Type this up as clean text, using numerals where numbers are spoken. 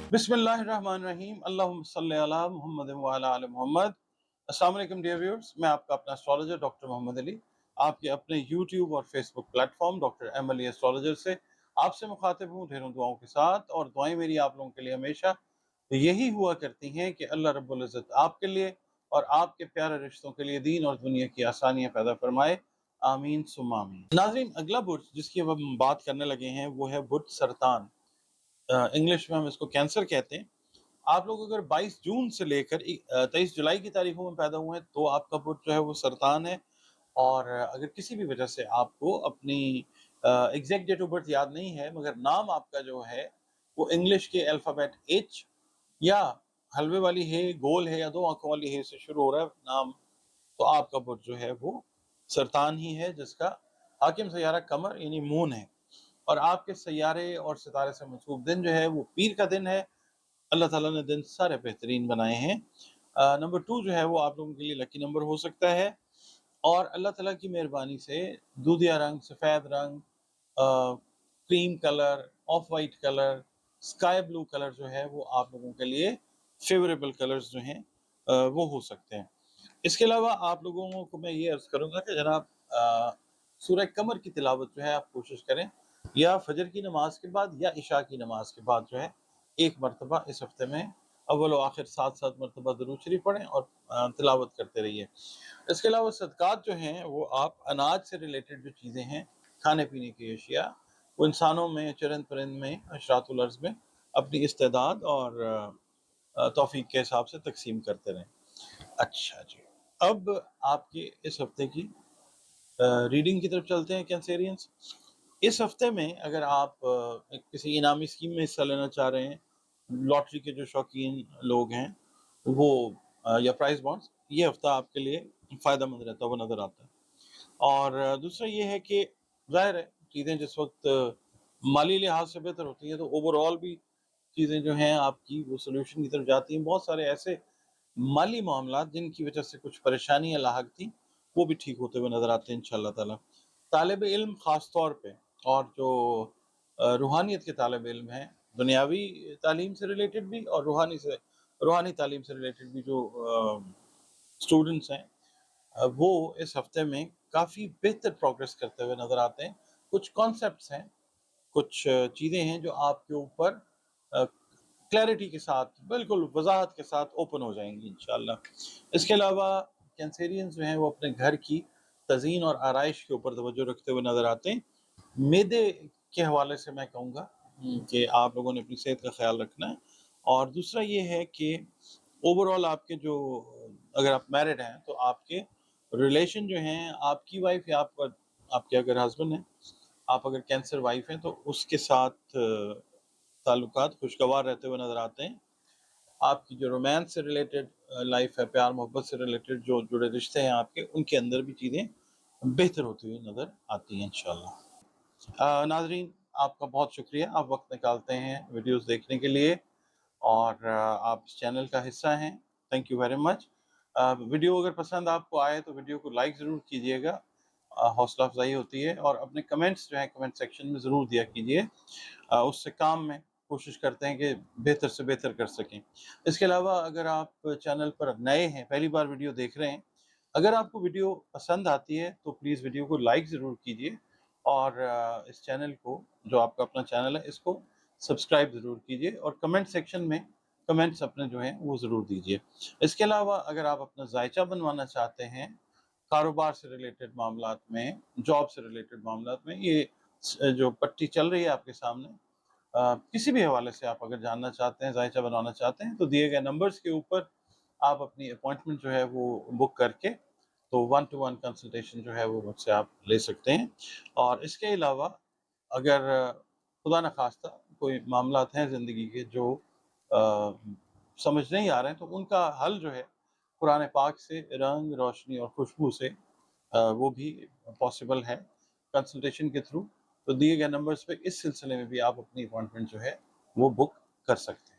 बिस्मिल्लाहिर्रहमानिर्रहीम अल्लाहुम्मा सल्ली अला मुहम्मद व अला आलि मुहम्मद। अस्सलाम वालेकुम डियर व्यूअर्स, मैं आपका अपना एस्ट्रोलॉजर डॉक्टर मोहम्मद अली आपके अपने यूट्यूब और Facebook platform doctor M Ali astrologer से आपसे मुखातिब हूँ ढेरों दुआओं के साथ। और दुआएं मेरी आप लोगों के लिए हमेशा यही हुआ करती हैं कि अल्लाह रब्बुल इज़्ज़त आपके लिए और आपके प्यारे रिश्तों के लिए दीन और दुनिया की आसानियाँ पैदा फरमाए। आमीन सुम्मा आमीन। नाज़रीन, अगला बुर्ज जिसकी अब हम बात करने लगे हैं वो है बुर्ज सरतान। इंग्लिश में हम इसको कैंसर कहते हैं। आप लोग अगर 22 जून से लेकर 23 जुलाई की तारीखों में पैदा हुए हैं तो आपका बुर्ज जो है वो सरतान है। और अगर किसी भी वजह से आपको अपनी एग्जैक्ट डेट ऑफ बर्थ याद नहीं है मगर नाम आपका जो है वो इंग्लिश के अल्फ़ाबेट एच या हलवे वाली है, गोल है या दो आंखों वाली है से शुरू हो रहा है नाम, तो आपका बुर्ज जो है वो सरतान ही है, जिसका हाकिम सैयारा कमर यानी मून है। और आपके सैयारे और सितारे से मंसूब दिन जो है वो पीर का दिन है। अल्लाह ताला ने दिन सारे बेहतरीन बनाए हैं। नंबर 2 जो है वो आप लोगों के लिए लकी नंबर हो सकता है। और अल्लाह ताला की मेहरबानी से दूधिया रंग, सफ़ेद रंग, cream colour, of white colour, sky blue colour जो है वो आप लोगों के लिए फेवरेबल कलर्स जो हैं वो हो सकते हैं। इसके अलावा आप लोगों को मैं ये अर्ज़ करूँगा कि जनाब सूरह कमर की तिलावत जो है आप कोशिश करें या फजर की नमाज के बाद या इशा की नमाज के बाद जो है एक मरतबा इस हफ्ते में अव्वल व आखिर 7-7 मरतबा दुरूद शरीफ पढ़ें और तिलावत करते रहिए। इसके अलावा सदक़ात जो हैं वो आप अनाज से रिलेटेड जो चीज़ें हैं, खाने पीने की अशिया, वो इंसानों में, चरंद परिंद में, अशरातुल अर्ज़ में अपनी इस्तेदाद और तौफ़ीक के हिसाब से तक़सीम करते रहें। अच्छा जी, अब आपकी इस हफ्ते की रीडिंग की तरफ चलते हैं कैंसेरियंस। इस हफ्ते में अगर आप किसी इनामी स्कीम में हिस्सा लेना चाह रहे हैं, लॉटरी के जो शौकीन लोग हैं वो या प्राइज बॉन्ड्स, ये हफ्ता आपके लिए फ़ायदेमंद रहता हुआ नज़र आता है। और दूसरा ये है कि ज़ाहिर है चीज़ें जिस वक्त माली लिहाज से बेहतर होती हैं तो ओवरऑल भी चीज़ें जो हैं आपकी वो सोल्यूशन की तरफ जाती हैं। बहुत सारे ऐसे माली मामलात जिनकी वजह से कुछ परेशानियाँ लाहक थी वो भी ठीक होते हुए नज़र आते हैं इंशाअल्लाह ताला। तालिब इल्म ख़ास तौर पे और जो रूहानियत के तालिब इल्म हैं, दुनियावी तालीम से रिलेटेड भी और रूहानी तालीम से रिलेटेड भी जो स्टूडेंट्स हैं वो इस हफ्ते में काफ़ी बेहतर प्रोग्रेस करते हुए नज़र आते हैं। कुछ कॉन्सेप्ट्स हैं, कुछ चीज़ें हैं जो आपके ऊपर क्लैरिटी के साथ, बिल्कुल वज़ाहत के साथ ओपन हो जाएँगी इंशाअल्लाह। इसके अलावा कैंसेरियंस जो हैं वो अपने घर की तज़ीन और आराइश के ऊपर तवज्जो रखते हुए नज़र आते हैं। मैदे के हवाले से मैं कहूँगा कि आप लोगों ने अपनी सेहत का ख़्याल रखना है। और दूसरा ये है कि ओवरऑल आपके जो अगर आप मैरिड हैं तो आपके रिलेशन जो हैं आपकी वाइफ़ या आपके अगर हस्बैंड हैं, आप अगर कैंसर वाइफ़ हैं तो उसके साथ ताल्लुकात खुशगवार रहते हुए नज़र आते हैं। आपकी जो रोमांस से रिलेटेड लाइफ है, प्यार मोहब्बत से रिलेटेड जो जुड़े रिश्ते हैं आपके, उनके अंदर भी चीज़ें बेहतर होती हुई नज़र आती हैं इंशाअल्लाह। नाज़रीन, आपका बहुत शुक्रिया, आप वक्त निकालते हैं वीडियोस देखने के लिए और आप इस चैनल का हिस्सा हैं। Thank you very much. Video अगर पसंद आपको आए तो वीडियो को लाइक ज़रूर कीजिएगा, हौसला अफजाई होती है। और अपने कमेंट्स जो हैं कमेंट सेक्शन में ज़रूर दिया कीजिए, उससे काम में कोशिश करते हैं कि बेहतर से बेहतर कर सकें। इसके अलावा अगर आप चैनल पर नए हैं, पहली बार वीडियो देख रहे हैं, अगर आपको वीडियो पसंद आती है तो प्लीज़ वीडियो को लाइक ज़रूर कीजिए और इस चैनल को, जो आपका अपना चैनल है, इसको सब्सक्राइब ज़रूर कीजिए और कमेंट सेक्शन में कमेंट्स अपने जो हैं वो ज़रूर दीजिए। इसके अलावा अगर आप अपना ज़ायचा बनवाना चाहते हैं, कारोबार से रिलेटेड मामलात में, जॉब से रिलेटेड मामलात में, ये जो पट्टी चल रही है आपके सामने, किसी भी हवाले से आप अगर जानना चाहते हैं, ज़ायचा बनवाना चाहते हैं, तो दिए गए नंबर्स के ऊपर आप अपनी अपॉइंटमेंट जो है वो बुक करके तो 1 टू 1 कंसल्टेशन जो है वो मुझसे आप ले सकते हैं। और इसके अलावा अगर खुदा न ख़ास्ता कोई मामलात हैं ज़िंदगी के जो समझ नहीं आ रहे हैं, तो उनका हल जो है कुरान पाक से, रंग, रोशनी और खुशबू से वो भी पॉसिबल है कंसल्टेशन के थ्रू। तो दिए गए नंबर्स पे इस सिलसिले में भी आप अपनी अपॉइंटमेंट जो है वो बुक कर सकते हैं।